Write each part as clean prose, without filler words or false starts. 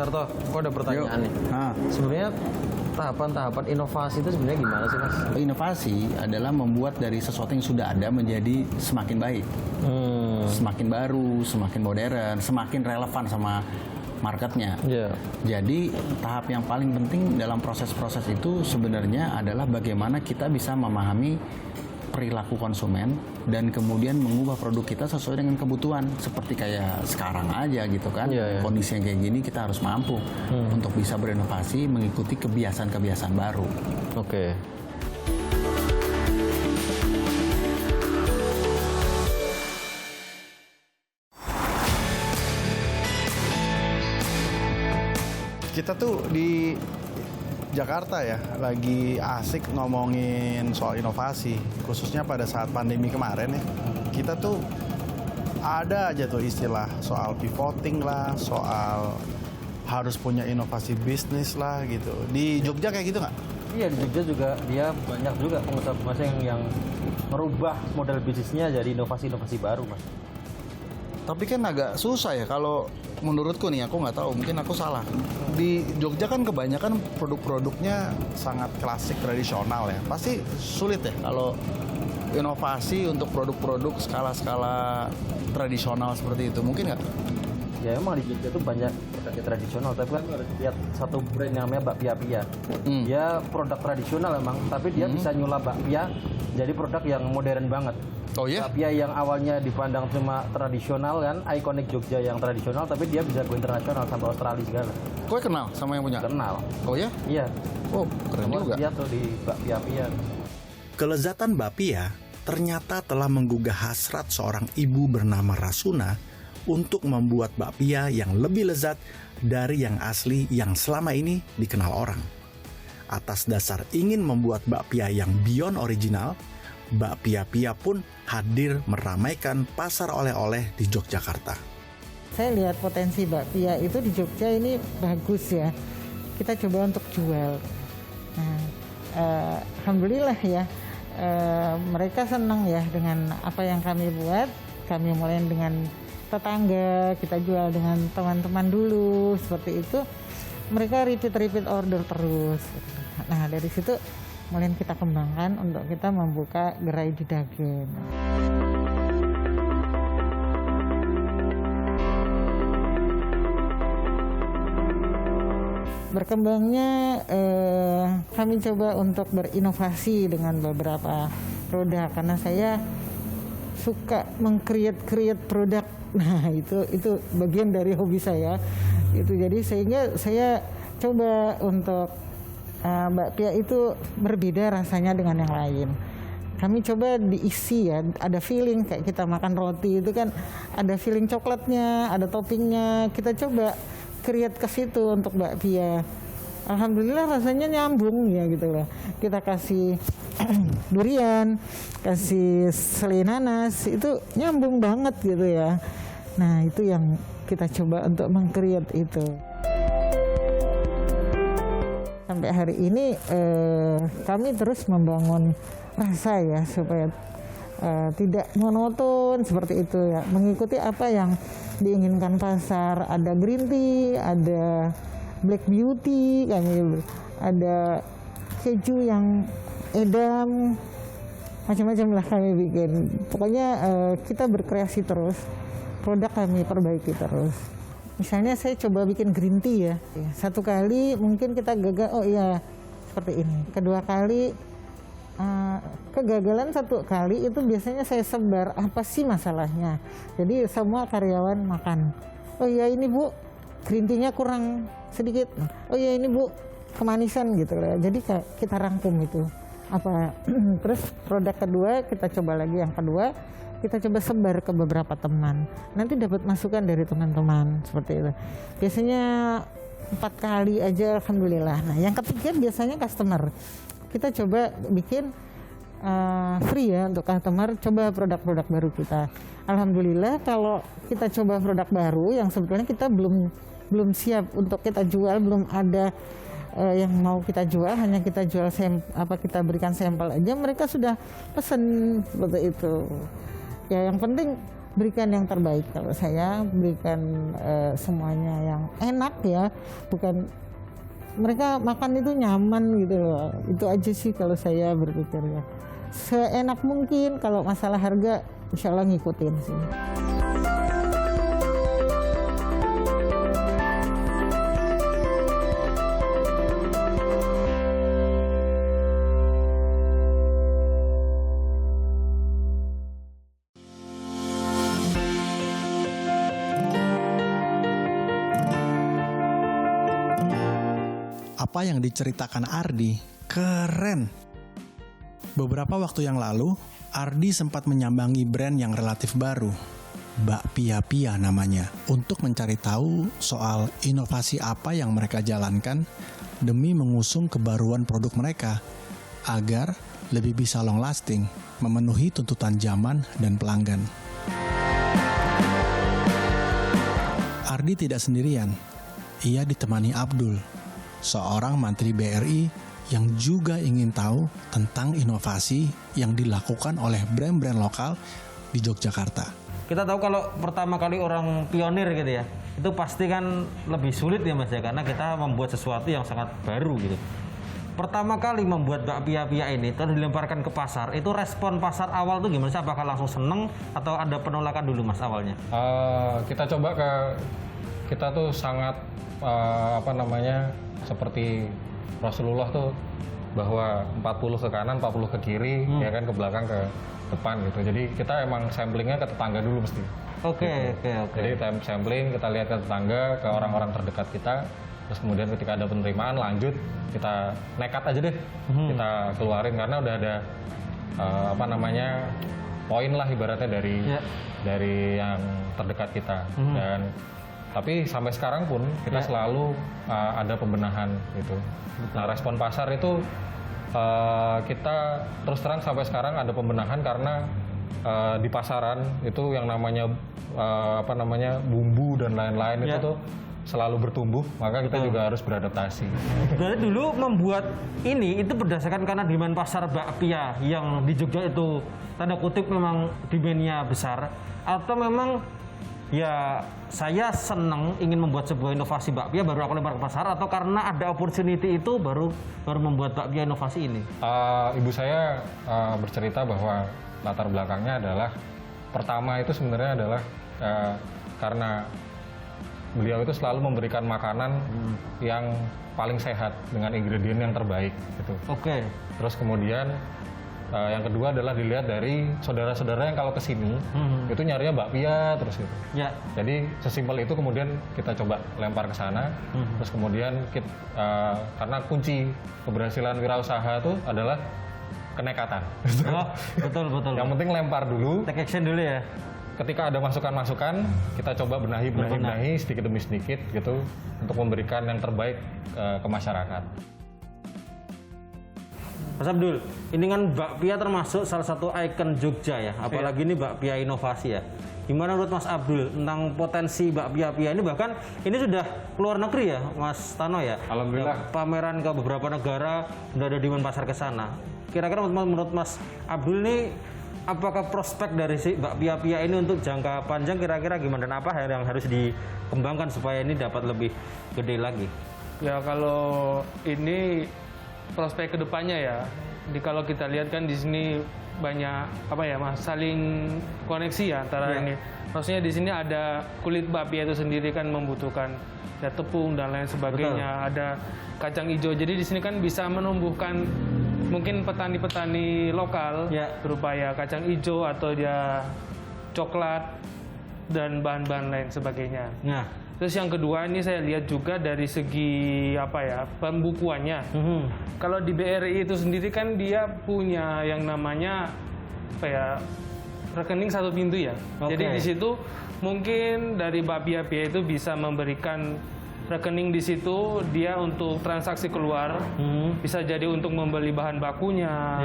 Sarto, aku ada pertanyaan nih. Sebenarnya tahapan-tahapan inovasi itu sebenarnya gimana sih, Mas? Inovasi adalah membuat dari sesuatu yang sudah ada menjadi semakin baik, semakin baru, semakin modern, semakin relevan sama marketnya. Jadi tahap yang paling penting dalam proses-proses itu sebenarnya adalah bagaimana kita bisa memahami perilaku konsumen dan kemudian mengubah produk kita sesuai dengan kebutuhan. Seperti kayak sekarang aja gitu kan, kondisi yang kayak gini kita harus mampu untuk bisa berinovasi mengikuti kebiasaan-kebiasaan baru. Oke. Kita tuh di Jakarta ya, lagi asik ngomongin soal inovasi, khususnya pada saat pandemi kemarin ya. Kita tuh ada aja tuh istilah soal pivoting lah, soal harus punya inovasi bisnis lah gitu. Di Jogja kayak gitu nggak? Iya, di Jogja juga dia banyak juga pengusaha-pengusaha yang merubah model bisnisnya jadi inovasi-inovasi baru, Mas. Tapi kan agak susah ya kalau menurutku nih, aku nggak tahu, mungkin aku salah. Di Jogja kan kebanyakan produk-produknya sangat klasik tradisional ya. Pasti sulit ya kalau inovasi untuk produk-produk skala-skala tradisional seperti itu. Mungkin nggak? Ya emang di Jogja tuh banyak produk tradisional, tapi kan harus lihat satu brand yang namanya bakpia Pia. Dia produk tradisional emang, tapi dia bisa nyulap bakpia jadi produk yang modern banget. Oh iya? Bakpia yang awalnya dipandang cuma tradisional kan, ikonik Jogja yang tradisional, tapi dia bisa go internasional sampai Australia segala. Kowe kenal sama yang punya? Kenal. Oh ya? Iya. Oh, keren juga. Dia tuh di bakpia Pia. Kelezatan bakpia ternyata telah menggugah hasrat seorang ibu bernama Rasuna untuk membuat bakpia yang lebih lezat dari yang asli yang selama ini dikenal orang. Atas dasar ingin membuat bakpia yang beyond original, Bakpia Pia pun hadir meramaikan pasar oleh-oleh di Yogyakarta. Saya lihat potensi bakpia itu di Jogja ini bagus ya. Kita coba untuk jual. Nah, alhamdulillah ya, mereka senang ya dengan apa yang kami buat. Kami mulai dengan tetangga, kita jual dengan teman-teman dulu, seperti itu. Mereka repeat order terus. Nah, dari situ mulai kita kembangkan untuk kita membuka gerai di Dagen. Berkembangnya kami coba untuk berinovasi dengan beberapa produk karena saya suka meng-create produk. Nah, itu bagian dari hobi saya. Itu jadi sehingga saya coba untuk bakpia itu berbeda rasanya dengan yang lain. Kami coba diisi ya, ada feeling kayak kita makan roti itu kan ada feeling coklatnya, ada toppingnya. Kita coba create ke situ untuk bakpia. Alhamdulillah rasanya nyambung ya gitu loh. Kita kasih durian, kasih selai nanas, itu nyambung banget gitu ya. Nah, itu yang kita coba untuk meng-create itu. Sampai hari ini kami terus membangun rasa ya supaya tidak monoton seperti itu ya, mengikuti apa yang diinginkan pasar. Ada green tea, ada black beauty, ada keju yang edam, macam-macam lah kami bikin. Pokoknya kita berkreasi terus, produk kami perbaiki terus. Misalnya saya coba bikin green tea ya. Satu kali mungkin kita gagal, oh iya seperti ini. Kedua kali, kegagalan satu kali itu biasanya saya sebar, apa sih masalahnya. Jadi semua karyawan makan. Oh iya ini Bu, green tea-nya kurang sedikit. Oh iya ini Bu, kemanisan gitu lah. Jadi kita rangkum itu. Terus produk kedua kita coba lagi yang kedua. Kita coba sebar ke beberapa teman. Nanti dapat masukan dari teman-teman seperti itu. Biasanya 4 kali aja alhamdulillah. Nah, yang ketiga biasanya customer. Kita coba bikin free ya untuk customer, coba produk-produk baru kita. Alhamdulillah kalau kita coba produk baru yang sebetulnya kita belum siap untuk kita jual, belum ada yang mau kita jual, hanya kita jual kita berikan sampel aja, mereka sudah pesen seperti itu. Ya yang penting berikan yang terbaik. Kalau saya berikan semuanya yang enak ya, bukan mereka makan itu nyaman gitu loh. Itu aja sih kalau saya berpikirnya. Seenak mungkin, kalau masalah harga insya Allah ngikutin sih. Apa yang diceritakan Ardi keren. Beberapa waktu yang lalu, Ardi sempat menyambangi brand yang relatif baru, Bakpia Pia namanya, untuk mencari tahu soal inovasi apa yang mereka jalankan demi mengusung kebaruan produk mereka agar lebih bisa long lasting, memenuhi tuntutan zaman dan pelanggan. Ardi tidak sendirian, ia ditemani Abdul, seorang mantri BRI yang juga ingin tahu tentang inovasi yang dilakukan oleh brand-brand lokal di Yogyakarta. Kita tahu kalau pertama kali orang pionir gitu ya, itu pasti kan lebih sulit ya Mas ya, karena kita membuat sesuatu yang sangat baru gitu. Pertama kali membuat bakpia pia ini terus dilemparkan ke pasar, itu respon pasar awal tuh gimana sih? Apakah langsung seneng atau ada penolakan dulu Mas awalnya? Kita coba kita tuh sangat seperti Rasulullah tuh bahwa 40 ke kanan, 40 ke kiri, ya kan, ke belakang, ke depan gitu. Jadi kita emang samplingnya ke tetangga dulu mesti. Oke. Jadi sampling, kita lihat ke tetangga, ke orang-orang terdekat kita. Terus kemudian ketika ada penerimaan lanjut, kita nekat aja deh, kita keluarin karena udah ada poin lah ibaratnya dari yang terdekat kita. Dan tapi sampai sekarang pun kita selalu ada pembenahan gitu. Nah, respon pasar itu kita terus terang sampai sekarang ada pembenahan karena di pasaran itu yang namanya bumbu dan lain-lain itu tuh selalu bertumbuh, maka kita juga harus beradaptasi. Jadi dulu membuat ini itu berdasarkan karena demand pasar bakpia yang di Jogja itu tanda kutip memang demand-nya besar, atau memang ya saya senang ingin membuat sebuah inovasi bakpia baru aku lempar ke pasar, atau karena ada opportunity itu baru membuat bakpia inovasi ini? Ibu saya bercerita bahwa latar belakangnya adalah pertama itu sebenarnya adalah karena beliau itu selalu memberikan makanan yang paling sehat dengan ingredient yang terbaik gitu. Oke. Terus kemudian yang kedua adalah dilihat dari saudara-saudara yang kalau kesini itu nyarinya bakpia terus gitu. Ya. Jadi sesimpel itu kemudian kita coba lempar ke sana. Terus kemudian karena kunci keberhasilan wirausaha itu adalah kenekatan. Oh, betul. Yang penting lempar dulu. Take action dulu ya. Ketika ada masukan-masukan, kita coba benahi sedikit demi sedikit gitu untuk memberikan yang terbaik ke masyarakat. Mas Abdul, ini kan bakpia termasuk salah satu ikon Jogja ya, apalagi ini bakpia inovasi ya. Gimana menurut Mas Abdul tentang potensi bakpia pia ini, bahkan ini sudah keluar negeri ya Mas Tano ya? Alhamdulillah. Pameran ke beberapa negara, sudah ada demand pasar ke sana. Kira-kira menurut Mas Abdul ini apakah prospek dari si bakpia pia ini untuk jangka panjang kira-kira gimana, dan apa yang harus dikembangkan supaya ini dapat lebih gede lagi? Ya kalau ini prospek kedepannya ya, kalau kita lihat kan di sini banyak saling koneksi ya antara ini. Maksudnya di sini ada kulit bakpia itu sendiri kan membutuhkan ya tepung dan lain sebagainya. Betul. Ada kacang hijau. Jadi di sini kan bisa menumbuhkan mungkin petani-petani lokal berupa ya kacang hijau atau dia coklat dan bahan-bahan lain sebagainya. Nah, terus yang kedua ini saya lihat juga dari segi pembukuannya. Kalau di BRI itu sendiri kan dia punya yang namanya rekening satu pintu ya. Jadi di situ mungkin dari bakpia pia itu bisa memberikan rekening di situ dia untuk transaksi keluar, bisa jadi untuk membeli bahan bakunya,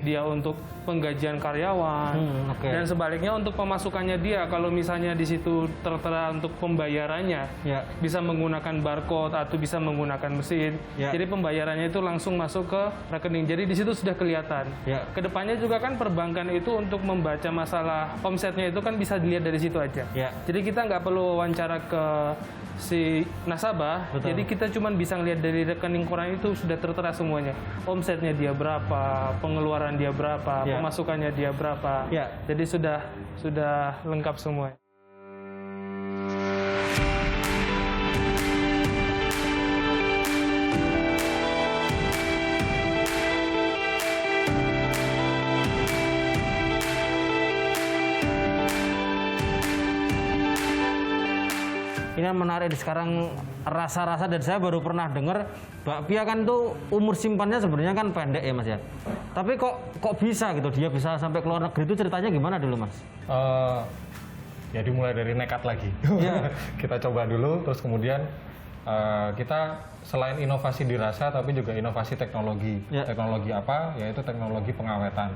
dia untuk penggajian karyawan, dan sebaliknya untuk pemasukannya dia. Kalau misalnya di situ tertera untuk pembayarannya, bisa menggunakan barcode atau bisa menggunakan mesin. Jadi pembayarannya itu langsung masuk ke rekening. Jadi di situ sudah kelihatan. Kedepannya juga kan perbankan itu untuk membaca masalah omsetnya itu kan bisa dilihat dari situ aja. Jadi kita nggak perlu wawancara ke si nasabah, jadi kita cuma bisa ngelihat dari rekening koran itu sudah tertera semuanya. Omsetnya dia berapa, pengeluaran dia berapa, pemasukannya dia berapa. Jadi sudah lengkap semua. Ini yang menarik sekarang rasa-rasa, dan saya baru pernah dengar bakpia kan tuh umur simpannya sebenarnya kan pendek ya Mas ya. Tapi kok bisa gitu dia bisa sampai ke luar negeri, itu ceritanya gimana dulu Mas? Ya dimulai dari nekat lagi. Kita coba dulu, terus kemudian kita selain inovasi di rasa tapi juga inovasi teknologi. Teknologi apa? Yaitu teknologi pengawetan.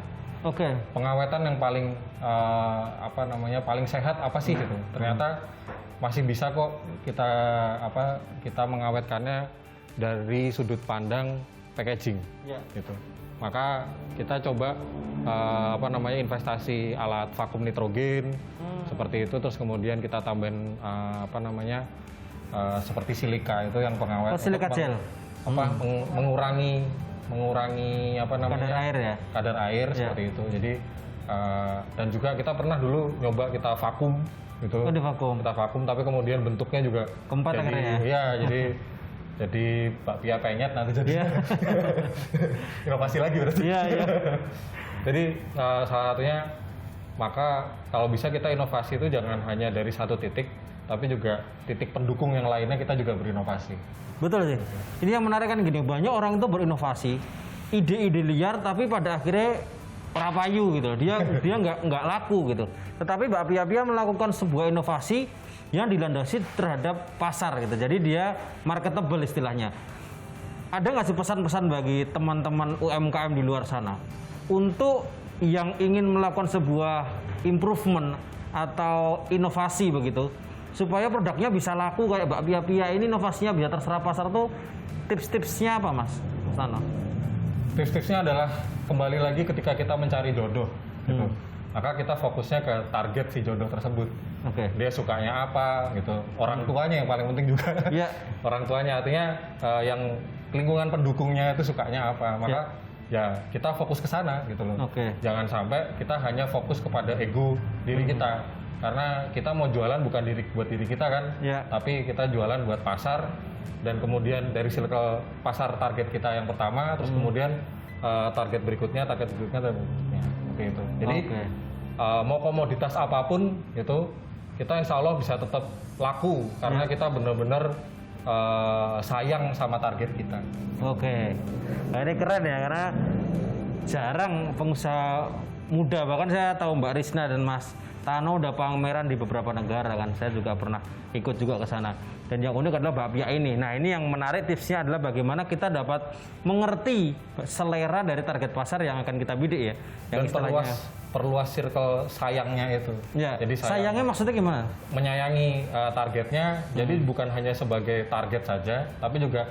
Pengawetan yang paling paling sehat apa sih gitu. Ternyata masih bisa kok kita mengawetkannya dari sudut pandang packaging gitu. Maka kita coba investasi alat vakum nitrogen seperti itu, terus kemudian kita tambahin seperti silika itu yang pengawet silika gel mengurangi kadar air ya, kadar air seperti itu. Jadi dan juga kita pernah dulu nyoba kita vakum gitu. Kita vakum tapi kemudian bentuknya juga keempat akhirnya jadi bakpia penyet nanti jadi inovasi lagi berarti. Jadi salah satunya, maka kalau bisa kita inovasi itu jangan hanya dari satu titik, tapi juga titik pendukung yang lainnya kita juga berinovasi. Betul sih. Ini yang menarik kan gini, banyak orang itu berinovasi, ide-ide liar tapi pada akhirnya prapayu gitu. Dia nggak laku gitu. Tetapi bakpia melakukan sebuah inovasi yang dilandasi terhadap pasar gitu. Jadi dia marketable istilahnya. Ada nggak sih pesan-pesan bagi teman-teman UMKM di luar sana untuk yang ingin melakukan sebuah improvement atau inovasi begitu, supaya produknya bisa laku kayak bakpia ini, inovasinya bisa terserap pasar tuh, tips-tipsnya apa Mas Sana? Tips-tipsnya adalah kembali lagi ketika kita mencari jodoh gitu. Maka kita fokusnya ke target si jodoh tersebut. Dia sukanya apa gitu. Orang tuanya yang paling penting juga. Orang tuanya artinya yang lingkungan pendukungnya itu sukanya apa. Maka ya kita fokus ke sana gitu loh. Jangan sampai kita hanya fokus kepada ego diri kita. Karena kita mau jualan bukan buat diri kita kan, tapi kita jualan buat pasar, dan kemudian dari circle pasar target kita yang pertama, terus kemudian target berikutnya, seperti itu. Jadi mau komoditas apapun itu, kita insya Allah bisa tetap laku karena kita benar-benar sayang sama target kita. Nah, ini keren ya, karena jarang pengusaha muda, bahkan saya tahu Mbak Risna dan Mas Tano udah pameran di beberapa negara kan, saya juga pernah ikut juga ke sana. Dan yang unik adalah bakpia ini. Nah, ini yang menarik, tipsnya adalah bagaimana kita dapat mengerti selera dari target pasar yang akan kita bidik ya. Dan perluas circle sayangnya itu. Jadi sayangnya maksudnya gimana? Menyayangi targetnya, jadi bukan hanya sebagai target saja, tapi juga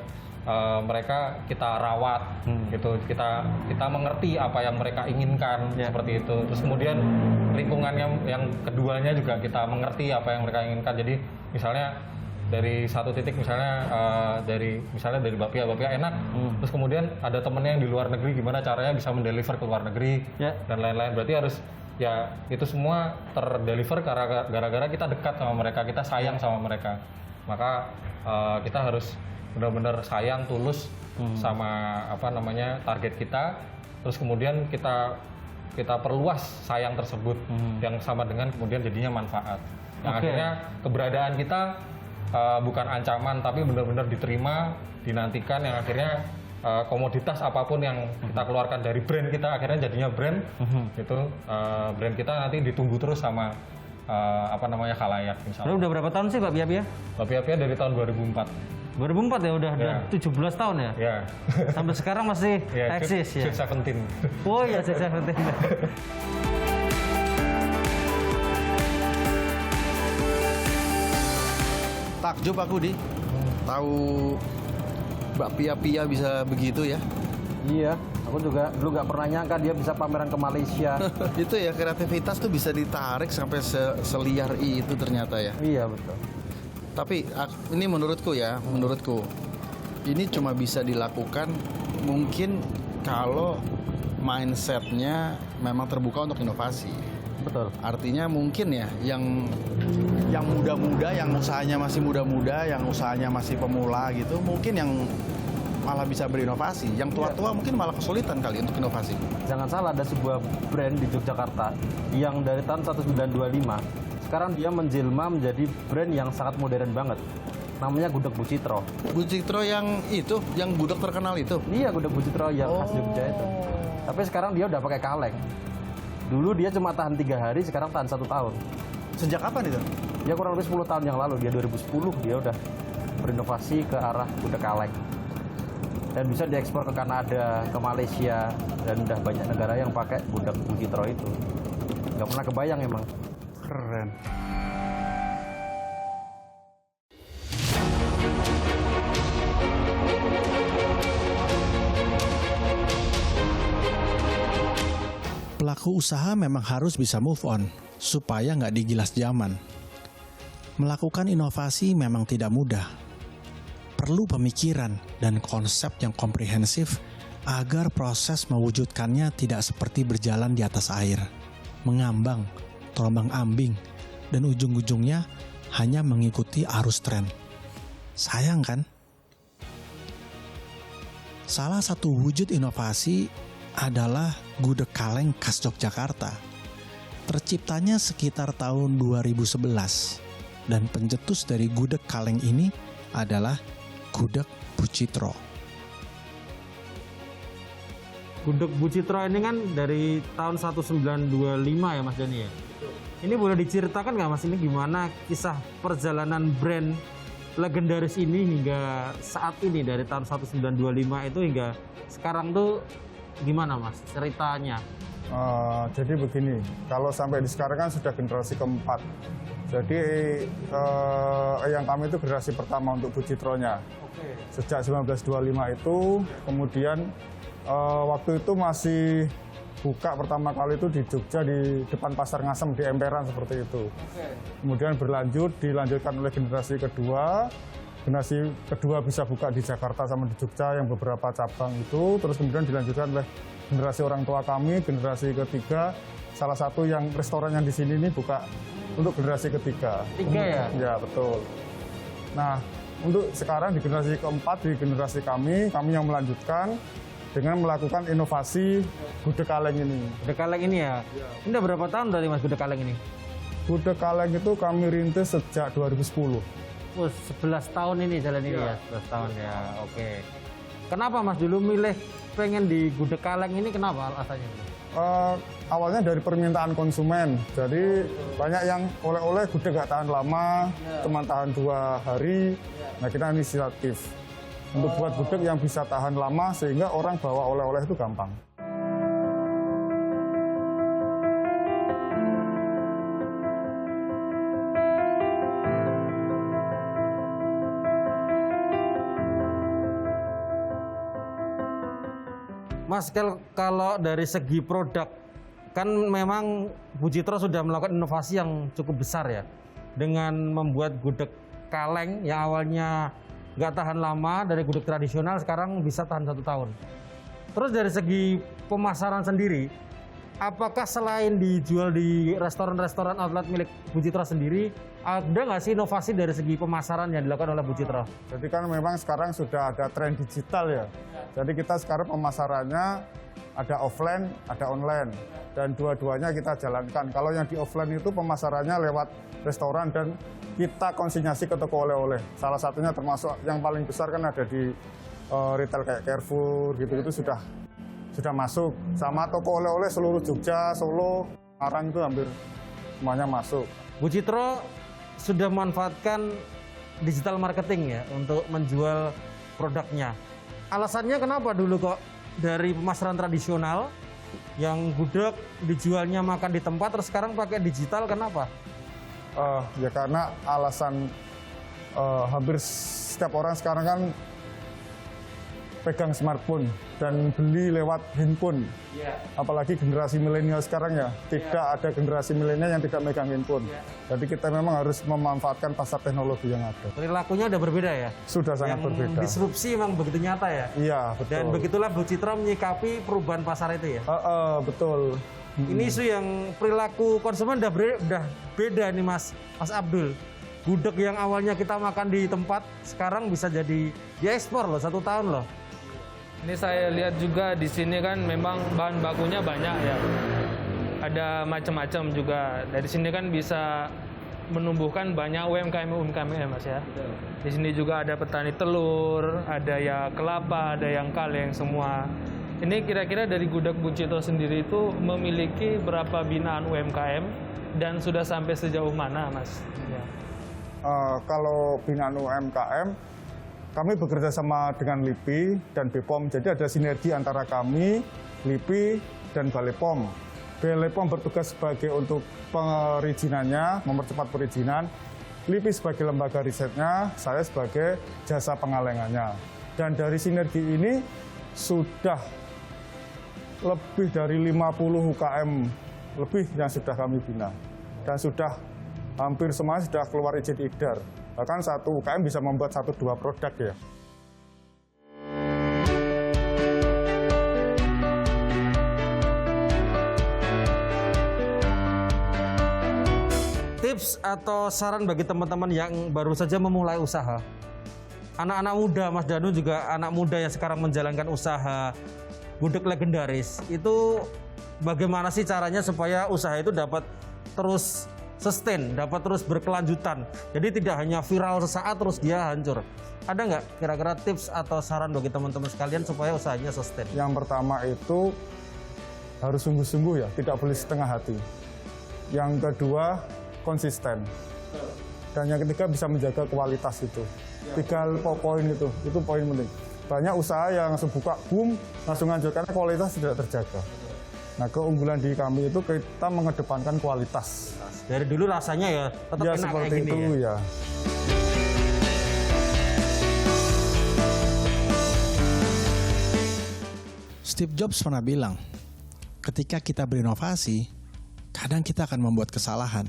mereka kita rawat gitu, kita mengerti apa yang mereka inginkan seperti itu. Terus kemudian lingkungannya yang keduanya juga kita mengerti apa yang mereka inginkan. Jadi misalnya dari satu titik, misalnya dari bakpia enak, terus kemudian ada temennya yang di luar negeri, gimana caranya bisa mendeliver ke luar negeri dan lain-lain. Berarti harus itu semua terdeliver gara-gara kita dekat sama mereka, kita sayang sama mereka. Maka kita harus benar-benar sayang tulus sama target kita, terus kemudian kita perluas sayang tersebut yang sama dengan kemudian jadinya manfaat. Yang akhirnya keberadaan kita bukan ancaman tapi benar-benar diterima, dinantikan, yang akhirnya komoditas apapun yang kita keluarkan dari brand kita akhirnya jadinya brand gitu. Brand kita nanti ditunggu terus sama khalayak. Lalu udah berapa tahun sih bakpia? Bakpia dari tahun 2004. 2004 ya, udah 17 tahun ya? Ya. Sampai sekarang masih eksis ya? Sweet 17. Oh iya, Sweet 17. Takjub aku tahu bakpia Pia bisa begitu ya. Iya, aku juga dulu nggak pernah nyangka dia bisa pameran ke Malaysia. Itu ya, kreativitas tuh bisa ditarik sampai seliar itu ternyata ya. Iya, betul. Tapi ini menurutku ini cuma bisa dilakukan mungkin kalau mindsetnya memang terbuka untuk inovasi. Betul. Artinya mungkin ya yang muda-muda, yang usahanya masih muda-muda, yang usahanya masih pemula gitu, mungkin yang malah bisa berinovasi. Yang tua-tua mungkin malah kesulitan kali untuk inovasi. Jangan salah, ada sebuah brand di Yogyakarta yang dari tahun 1925 sekarang dia menjelma menjadi brand yang sangat modern banget. Namanya Gudeg Bu Citro. Bu Citro yang itu, yang gudeg terkenal itu? Iya, Gudeg Bu Citro yang khas Jogja itu. Tapi sekarang dia udah pakai kaleng. Dulu dia cuma tahan 3 hari, sekarang tahan 1 tahun. Sejak kapan itu? Ya kurang lebih 10 tahun yang lalu, dia 2010 dia udah berinovasi ke arah gudeg kaleng. Dan bisa diekspor ke Kanada, ke Malaysia, dan udah banyak negara yang pakai Gudeg Bu Citro itu. Gak pernah kebayang emang. Keren. Pelaku usaha memang harus bisa move on, supaya nggak digilas zaman. Melakukan inovasi memang tidak mudah. Perlu pemikiran dan konsep yang komprehensif agar proses mewujudkannya tidak seperti berjalan di atas air, mengambang, terombang-ambing, dan ujung-ujungnya hanya mengikuti arus tren. Sayang kan? Salah satu wujud inovasi adalah gudeg kaleng khas Yogyakarta. Terciptanya sekitar tahun 2011 dan pencetus dari gudeg kaleng ini adalah Gudeg Bu Citro. Gudeg Bu Citro ini kan dari tahun 1925 ya Mas Dani ya? Ini boleh diceritakan nggak Mas, ini gimana kisah perjalanan brand legendaris ini hingga saat ini, dari tahun 1925 itu hingga sekarang tuh gimana Mas ceritanya? Jadi begini, kalau sampai di sekarang kan sudah generasi keempat. Jadi yang kami itu generasi pertama untuk Bu Citronya. Sejak 1925 itu, kemudian waktu itu masih buka pertama kali itu di Jogja, di depan Pasar Ngasem, di emperan seperti itu. Kemudian dilanjutkan oleh generasi kedua. Generasi kedua bisa buka di Jakarta sama di Jogja yang beberapa cabang itu. Terus kemudian dilanjutkan oleh generasi orang tua kami, generasi ketiga. Salah satu yang restoran yang di sini ini buka untuk generasi ketiga. Tiga ya? Ya, betul. Nah, untuk sekarang di generasi keempat, di generasi kami yang melanjutkan dengan melakukan inovasi gudeg kaleng ini. Gudeg kaleng ini ya? Ini udah berapa tahun dari Mas gudeg kaleng ini? Gudeg kaleng itu kami rintis sejak 2010. Oh, 11 tahun ini jalan ini ya? 11 tahun ya, oke. Kenapa Mas dulu milih pengen di gudeg kaleng ini, kenapa alasannya? Awalnya dari permintaan konsumen. Jadi banyak yang oleh-oleh gudeg gak tahan lama, cuma tahan 2 hari. Nah, kita inisiatif untuk buat gudeg yang bisa tahan lama sehingga orang bawa oleh-oleh itu gampang. Mas, kalau dari segi produk, kan memang Bu Citro sudah melakukan inovasi yang cukup besar ya, dengan membuat gudeg kaleng yang awalnya nggak tahan lama, dari gudeg tradisional sekarang bisa tahan 1 tahun. Terus dari segi pemasaran sendiri, apakah selain dijual di restoran-restoran outlet milik Bu Citro sendiri, ada nggak sih inovasi dari segi pemasaran yang dilakukan oleh Bu Citro? Jadi kan memang sekarang sudah ada tren digital ya. Jadi kita sekarang pemasarannya ada offline, ada online. Dan dua-duanya kita jalankan. Kalau yang di offline itu pemasarannya lewat restoran dan kita konsinyasi ke toko oleh-oleh. Salah satunya termasuk yang paling besar kan ada di retail kayak Carrefour gitu-gitu sudah masuk. Sama toko oleh-oleh seluruh Jogja, Solo, Semarang itu hampir semuanya masuk. Bu Citro sudah memanfaatkan digital marketing ya untuk menjual produknya. Alasannya kenapa dulu kok dari pemasaran tradisional yang gudeg dijualnya makan di tempat, terus sekarang pakai digital, kenapa? Ya karena alasan hampir setiap orang sekarang kan pegang smartphone dan beli lewat handphone. Apalagi generasi milenial sekarang ya, tidak ada generasi milenial yang tidak megang handphone. Jadi kita memang harus memanfaatkan pasar teknologi yang ada. Perilakunya udah berbeda ya? Sudah sangat berbeda. Disrupsi memang begitu nyata ya? Iya, betul. Dan begitulah Bu Citra menyikapi perubahan pasar itu ya? Betul. Ini isu yang perilaku konsumen udah beda nih Mas Abdul. Gudeg yang awalnya kita makan di tempat, sekarang bisa jadi diekspor loh, 1 tahun loh. Ini saya lihat juga di sini kan memang bahan bakunya banyak ya. Ada macam-macam juga. Dari sini kan bisa menumbuhkan banyak UMKM Mas ya. Di sini juga ada petani telur, ada ya kelapa, ada yang kaleng semua. Ini kira-kira dari Gudeg Bu Citra sendiri itu memiliki berapa binaan UMKM dan sudah sampai sejauh mana Mas? Ya. Kalau binaan UMKM, kami bekerja sama dengan LIPI dan BPOM, jadi ada sinergi antara kami, LIPI, dan Balai POM. Balai POM bertugas sebagai untuk perizinannya, mempercepat perizinan. LIPI sebagai lembaga risetnya, saya sebagai jasa pengalengannya. Dan dari sinergi ini sudah lebih dari 50 UKM lebih yang sudah kami bina. Dan sudah hampir semua sudah keluar izin edar. Bahkan satu UKM bisa membuat 1-2 produk ya. Tips atau saran bagi teman-teman yang baru saja memulai usaha. Anak-anak muda, Mas Danu juga anak muda yang sekarang menjalankan usaha gudeg legendaris. Itu bagaimana sih caranya supaya usaha itu dapat terus sustain, dapat terus berkelanjutan. Jadi tidak hanya viral sesaat terus dia hancur. Ada nggak kira-kira tips atau saran bagi teman-teman sekalian supaya usahanya sustain? Yang pertama itu harus sungguh-sungguh ya, tidak boleh setengah hati. Yang kedua konsisten. Dan yang ketiga bisa menjaga kualitas itu. 3 poin itu poin penting. Banyak usaha yang sebuka boom langsung hancur karena kualitas tidak terjaga. Nah, keunggulan di kami itu kita mengedepankan kualitas. Dari dulu rasanya ya tetap Ya enak seperti kayak gini itu ya. Steve Jobs pernah bilang, ketika kita berinovasi, kadang kita akan membuat kesalahan.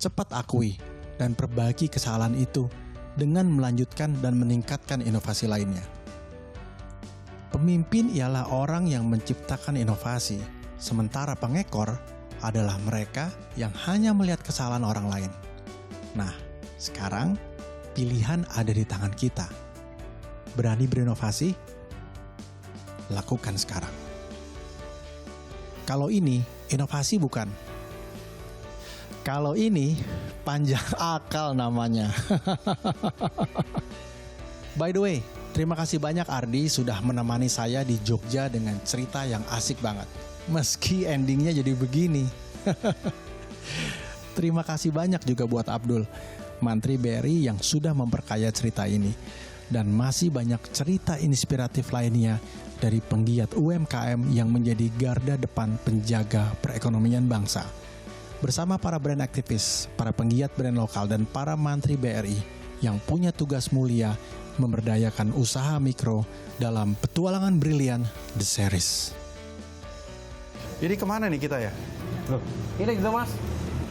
Cepat akui dan perbaiki kesalahan itu dengan melanjutkan dan meningkatkan inovasi lainnya. Pemimpin ialah orang yang menciptakan inovasi, sementara pengekor adalah mereka yang hanya melihat kesalahan orang lain. Nah, sekarang pilihan ada di tangan kita. Berani berinovasi? Lakukan sekarang. Kalau ini inovasi bukan. Kalau ini panjang akal namanya. By the way, terima kasih banyak Ardi sudah menemani saya di Jogja dengan cerita yang asik banget. Meski endingnya jadi begini. Terima kasih banyak juga buat Abdul, Mantri BRI yang sudah memperkaya cerita ini. Dan masih banyak cerita inspiratif lainnya dari penggiat UMKM yang menjadi garda depan penjaga perekonomian bangsa. Bersama para brand aktivis, para penggiat brand lokal, dan para Mantri BRI yang punya tugas mulia memberdayakan usaha mikro dalam petualangan brilian The Series. Jadi kemana nih kita ya? Loh, ini gitu Mas.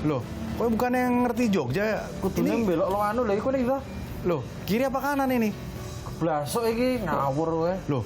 Loh, kok bukan yang ngerti Jogja? Kudune belok lo anu lho, iku nek gitu. Loh, kiri apa kanan ini? Blasok iki ngawur kowe. Loh,